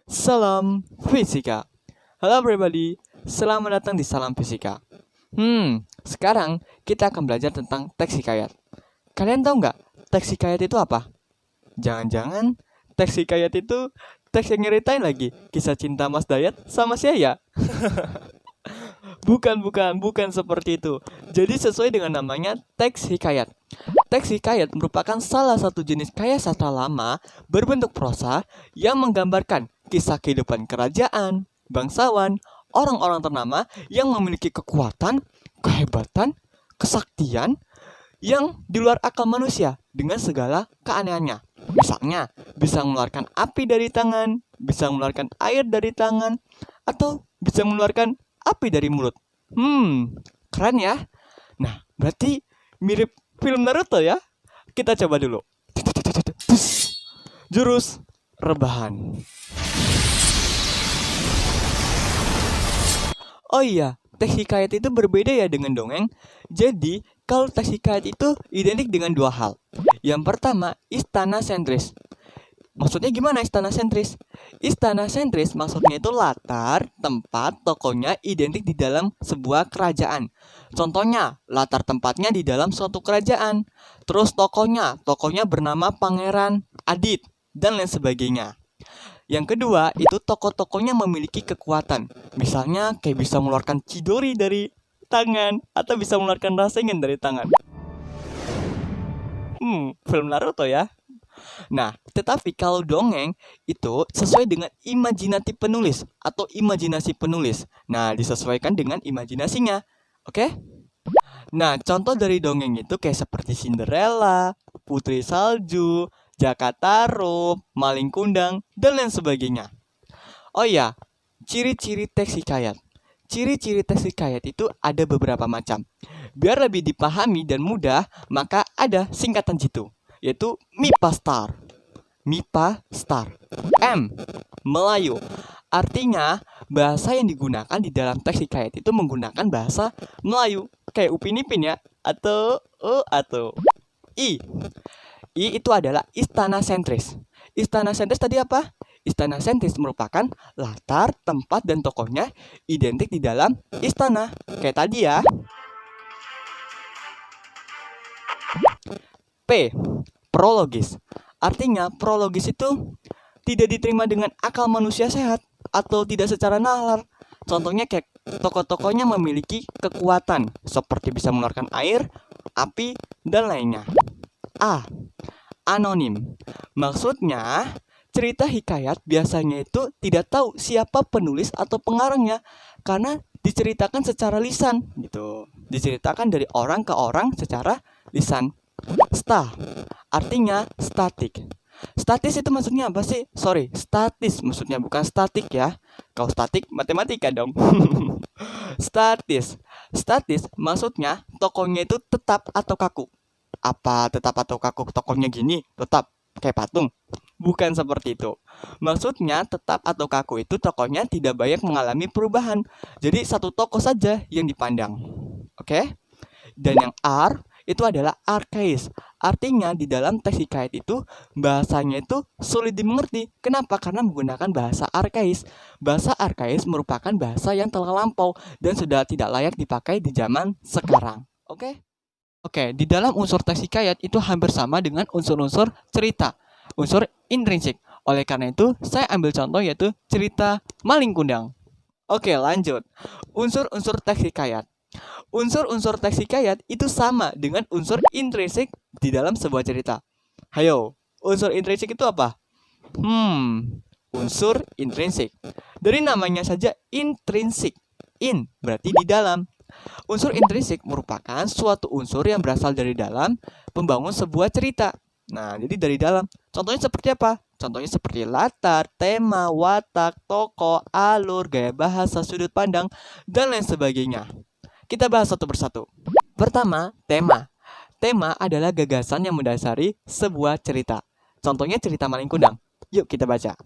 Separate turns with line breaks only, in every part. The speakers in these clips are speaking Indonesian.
Salam Fisika. Halo everybody, selamat datang di Salam Fisika. Sekarang kita akan belajar tentang teks hikayat. Kalian tahu nggak teks hikayat itu apa? Jangan-jangan teks hikayat itu teks yang nyeritain lagi kisah cinta Mas Dayat sama si Aya? Bukan seperti itu. Jadi sesuai dengan namanya teks hikayat. Teks hikayat merupakan salah satu jenis karya sastra lama berbentuk prosa yang menggambarkan kisah kehidupan kerajaan, bangsawan, orang-orang ternama yang memiliki kekuatan, kehebatan, kesaktian yang di luar akal manusia dengan segala keanehannya. Misalnya, bisa mengeluarkan api dari tangan, bisa mengeluarkan air dari tangan, atau bisa mengeluarkan api dari mulut. Keren ya? Nah, berarti mirip film Naruto ya? Kita coba dulu. Jurus rebahan. Oh iya, teks hikayat itu berbeda ya dengan dongeng. Jadi, kalau teks hikayat itu identik dengan dua hal. Yang pertama, istana sentris. Maksudnya gimana istana sentris? Istana sentris maksudnya itu latar, tempat, tokonya identik di dalam sebuah kerajaan. Contohnya, latar tempatnya di dalam suatu kerajaan. Terus tokonya bernama Pangeran Adit, dan lain sebagainya. Yang kedua, itu tokoh-tokohnya memiliki kekuatan. Misalnya, kayak bisa mengeluarkan Chidori dari tangan, atau bisa mengeluarkan Rasengan dari tangan. Film Naruto ya. Nah, tetapi kalau dongeng itu sesuai dengan imajinasi penulis atau imajinasi penulis. Nah, disesuaikan dengan imajinasinya. Oke? Nah, contoh dari dongeng itu kayak seperti Cinderella, Putri Salju, Jakataro, Maling Kundang, dan lain sebagainya. Oh iya, ciri-ciri teks hikayat. Ciri-ciri teks hikayat itu ada beberapa macam. Biar lebih dipahami dan mudah, maka ada singkatan jitu, yaitu MIPA Star. MIPA Star. M. Melayu. Artinya, bahasa yang digunakan di dalam teks hikayat itu menggunakan bahasa Melayu. Kayak Upin Ipin ya. Atau I. I itu adalah istana sentris. Istana sentris tadi apa? Istana sentris merupakan latar, tempat, dan tokohnya identik di dalam istana. Kayak tadi ya. P. Prologis. Artinya prologis itu tidak diterima dengan akal manusia sehat atau tidak secara nalar. Contohnya kayak tokoh-tokohnya memiliki kekuatan seperti bisa mengeluarkan air, api, dan lainnya. A. Anonim. Maksudnya cerita hikayat biasanya itu tidak tahu siapa penulis atau pengarangnya karena diceritakan secara lisan gitu. Diceritakan dari orang ke orang secara lisan. Sta, artinya statik. Statis itu maksudnya apa sih? Statis maksudnya, bukan statik ya. Kalau statik matematika dong. Statis. Statis maksudnya tokohnya itu tetap atau kaku. Apa tetap atau kaku tokohnya gini? Tetap kayak patung. Bukan seperti itu. Maksudnya tetap atau kaku itu tokohnya tidak banyak mengalami perubahan. Jadi satu tokoh saja yang dipandang. Oke? Dan yang R itu adalah arkais. Artinya di dalam teks hikayat itu bahasanya itu sulit dimengerti. Kenapa? Karena menggunakan bahasa arkais. Bahasa arkais merupakan bahasa yang telah lampau dan sudah tidak layak dipakai di zaman sekarang. Oke, di dalam unsur teks hikayat itu hampir sama dengan unsur-unsur cerita, unsur intrinsik. Oleh karena itu, saya ambil contoh yaitu cerita Maling Kundang. Oke, lanjut. Unsur-unsur teks hikayat. Unsur-unsur teks hikayat itu sama dengan unsur intrinsik di dalam sebuah cerita. Hayo, unsur intrinsik itu apa? Unsur intrinsik. Dari namanya saja intrinsik. In berarti di dalam. Unsur intrinsik merupakan suatu unsur yang berasal dari dalam membangun sebuah cerita. Nah, jadi dari dalam. Contohnya seperti apa? Contohnya seperti latar, tema, watak, tokoh, alur, gaya bahasa, sudut pandang, dan lain sebagainya. Kita bahas satu persatu. Pertama, tema. Tema adalah gagasan yang mendasari sebuah cerita. Contohnya cerita Maling Kundang. Yuk kita baca.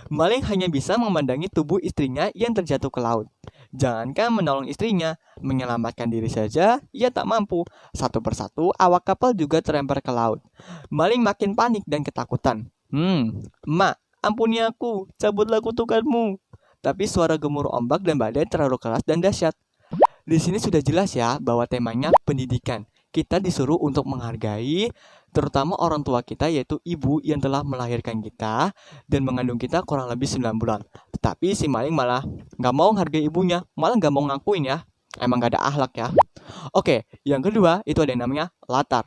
Maling hanya bisa memandangi tubuh istrinya yang terjatuh ke laut. Jangankan menolong istrinya, menyelamatkan diri saja, ia tak mampu. Satu persatu, awak kapal juga terlempar ke laut. Maling makin panik dan ketakutan. Emak, Ampuni aku, cabutlah kutukanmu. Tapi suara gemuruh ombak dan badai terlalu keras dan dahsyat. Di sini sudah jelas ya bahwa temanya pendidikan. Kita disuruh untuk menghargai terutama orang tua kita yaitu ibu yang telah melahirkan kita dan mengandung kita kurang lebih 9 bulan. Tetapi si maling malah nggak mau menghargai ibunya, malah nggak mau ngakuin ya. Emang gak ada akhlak ya. Oke, yang kedua itu ada yang namanya latar.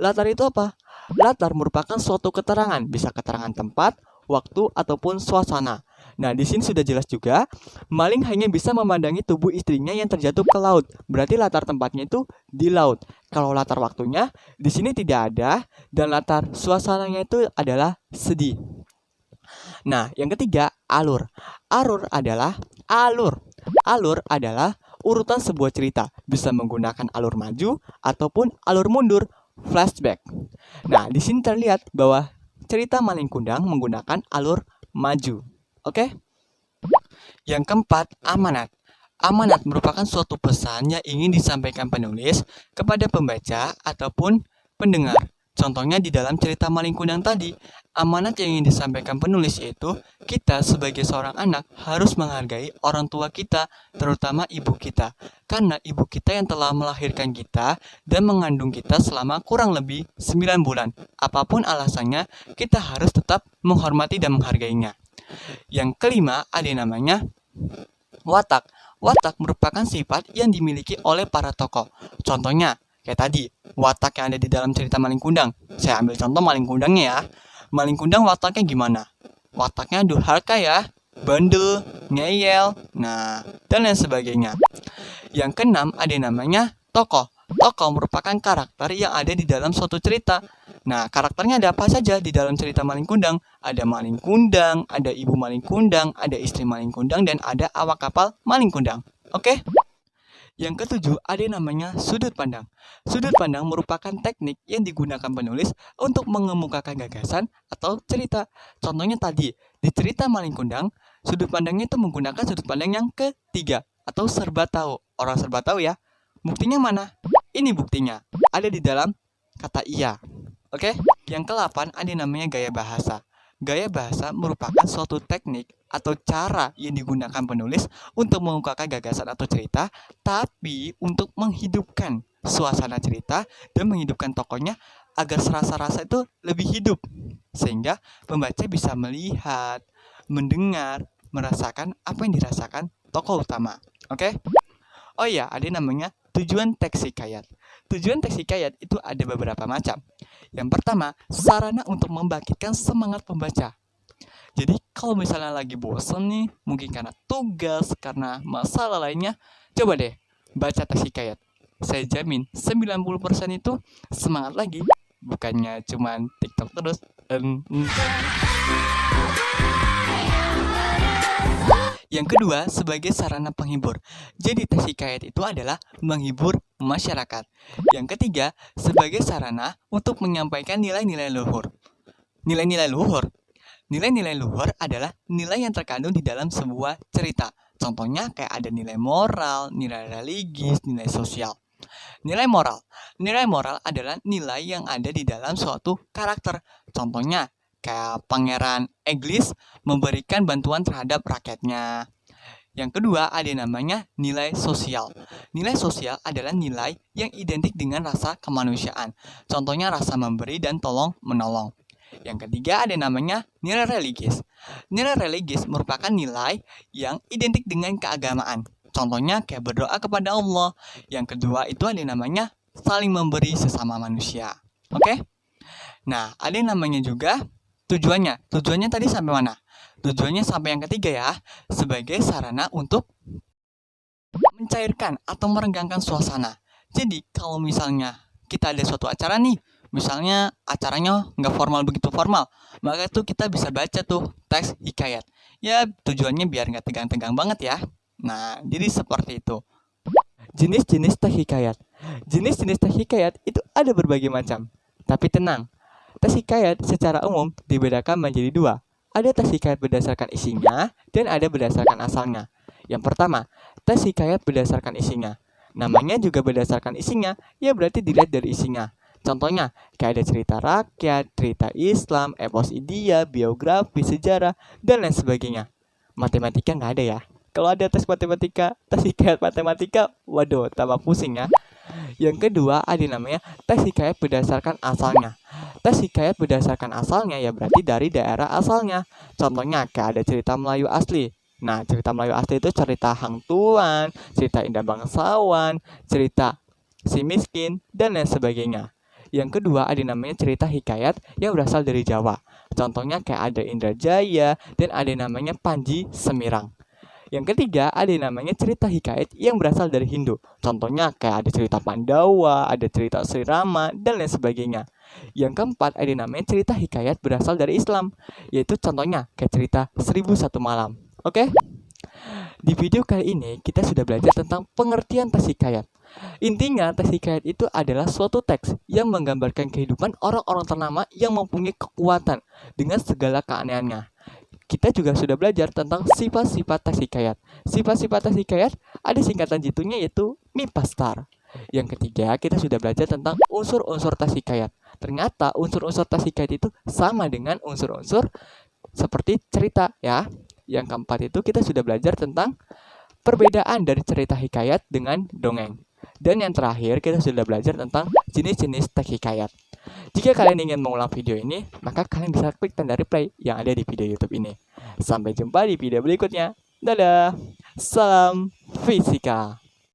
Latar itu apa? Latar merupakan suatu keterangan, bisa keterangan tempat, waktu, ataupun suasana. Nah, di sini sudah jelas juga, maling hanya bisa memandangi tubuh istrinya yang terjatuh ke laut. Berarti latar tempatnya itu di laut. Kalau latar waktunya di sini tidak ada dan latar suasananya itu adalah sedih. Nah, yang ketiga, alur. Alur adalah urutan sebuah cerita, bisa menggunakan alur maju ataupun alur mundur, flashback. Nah, di sini terlihat bahwa cerita Malin Kundang menggunakan alur maju. Oke? Yang keempat, amanat. Amanat merupakan suatu pesan yang ingin disampaikan penulis kepada pembaca ataupun pendengar. Contohnya di dalam cerita Malin Kundang tadi, amanat yang ingin disampaikan penulis yaitu kita sebagai seorang anak harus menghargai orang tua kita, terutama ibu kita. Karena ibu kita yang telah melahirkan kita dan mengandung kita selama kurang lebih 9 bulan. Apapun alasannya, kita harus tetap menghormati dan menghargainya. Yang kelima ada yang namanya watak. Watak merupakan sifat yang dimiliki oleh para tokoh. Contohnya, kayak tadi, watak yang ada di dalam cerita Malin Kundang. Saya ambil contoh Malin Kundangnya ya. Malin Kundang wataknya gimana? Wataknya durhaka ya, bandel, ngeyel, nah, dan lain sebagainya. Yang keenam ada yang namanya tokoh. Tokoh merupakan karakter yang ada di dalam suatu cerita. Nah, karakternya ada apa saja di dalam cerita Malin Kundang? Ada Malin Kundang, ada ibu Malin Kundang, ada istri Malin Kundang, dan ada awak kapal Malin Kundang. Oke? Yang ketujuh ada yang namanya sudut pandang. Sudut pandang merupakan teknik yang digunakan penulis untuk mengemukakan gagasan atau cerita. Contohnya tadi, di cerita Malin Kundang, sudut pandangnya itu menggunakan sudut pandang yang ketiga atau serba tahu. Orang serba tahu ya. Buktinya mana? Ini buktinya. Ada di dalam kata iya. Oke? Yang ke-8 ada yang namanya gaya bahasa. Gaya bahasa merupakan suatu teknik atau cara yang digunakan penulis untuk mengungkapkan gagasan atau cerita, tapi untuk menghidupkan suasana cerita dan menghidupkan tokohnya agar rasa-rasa itu lebih hidup. Sehingga pembaca bisa melihat, mendengar, merasakan apa yang dirasakan tokoh utama. Oke? Oh iya, ada yang namanya tujuan teks hikayat. Tujuan teks hikayat itu ada beberapa macam. Yang pertama, sarana untuk membangkitkan semangat pembaca. Jadi kalau misalnya lagi bosan nih, mungkin karena tugas, karena masalah lainnya, coba deh baca teks hikayat. Saya jamin 90% itu semangat lagi, bukannya cuman TikTok terus. Yang kedua, sebagai sarana penghibur. Jadi teks hikayat itu adalah menghibur masyarakat. Yang ketiga, sebagai sarana untuk menyampaikan nilai-nilai luhur. Nilai-nilai luhur. Nilai-nilai luhur adalah nilai yang terkandung di dalam sebuah cerita. Contohnya kayak ada nilai moral, nilai religis, nilai sosial. Nilai moral. Nilai moral adalah nilai yang ada di dalam suatu karakter. Contohnya kayak Pangeran Eglis memberikan bantuan terhadap rakyatnya. Yang kedua ada yang namanya nilai sosial. Nilai sosial adalah nilai yang identik dengan rasa kemanusiaan. Contohnya rasa memberi dan tolong menolong. Yang ketiga ada yang namanya nilai religis. Nilai religis merupakan nilai yang identik dengan keagamaan. Contohnya kayak berdoa kepada Allah. Yang kedua itu ada yang namanya saling memberi sesama manusia. Oke? Nah, ada yang namanya juga tujuannya. Tujuannya tadi sampai mana? Tujuannya sampai yang ketiga ya, sebagai sarana untuk mencairkan atau merenggangkan suasana. Jadi kalau misalnya kita ada suatu acara nih, misalnya acaranya nggak formal begitu formal, maka itu kita bisa baca tuh teks hikayat. Ya tujuannya biar nggak tegang-tegang banget ya. Nah jadi seperti itu. Jenis-jenis teks hikayat. Jenis-jenis teks hikayat itu ada berbagai macam. Tapi tenang, teks hikayat secara umum dibedakan menjadi dua. Ada teks hikayat berdasarkan isinya dan ada berdasarkan asalnya. Yang pertama, teks hikayat berdasarkan isinya. Namanya juga berdasarkan isinya, ya berarti dilihat dari isinya. Contohnya, kayak ada cerita rakyat, cerita Islam, epos India, biografi, sejarah, dan lain sebagainya. Matematika nggak ada ya. Kalau ada tes matematika, tes hikayat matematika, waduh, tambah pusing ya. Yang kedua, ada namanya tes hikayat berdasarkan asalnya. Tes hikayat berdasarkan asalnya ya berarti dari daerah asalnya. Contohnya kayak ada cerita Melayu asli. Nah, cerita Melayu asli itu cerita Hang Tuan, cerita Indah Bangsawan, cerita Si Miskin, dan lain sebagainya. Yang kedua, ada namanya cerita hikayat yang berasal dari Jawa. Contohnya kayak ada Indrajaya dan ada namanya Panji Semirang. Yang ketiga, ada yang namanya cerita hikayat yang berasal dari Hindu. Contohnya kayak ada cerita Pandawa, ada cerita Sri Rama, dan lain sebagainya. Yang keempat, ada yang namanya cerita hikayat berasal dari Islam. Yaitu contohnya kayak cerita 1001 Malam. Oke? Di video kali ini, kita sudah belajar tentang pengertian tes hikayat. Intinya, tes hikayat itu adalah suatu teks yang menggambarkan kehidupan orang-orang ternama yang mempunyai kekuatan dengan segala keanehannya. Kita juga sudah belajar tentang sifat-sifat tes hikayat. Sifat-sifat tes hikayat ada singkatan jitunya yaitu MIPA*. Yang ketiga, kita sudah belajar tentang unsur-unsur tes hikayat. Ternyata unsur-unsur tes hikayat itu sama dengan unsur-unsur seperti cerita ya. Yang keempat itu kita sudah belajar tentang perbedaan dari cerita hikayat dengan dongeng. Dan yang terakhir kita sudah belajar tentang jenis-jenis tes hikayat. Jika kalian ingin mengulang video ini, maka kalian bisa klik tanda replay yang ada di video YouTube ini. Sampai jumpa di video berikutnya. Dadah. Salam fisika.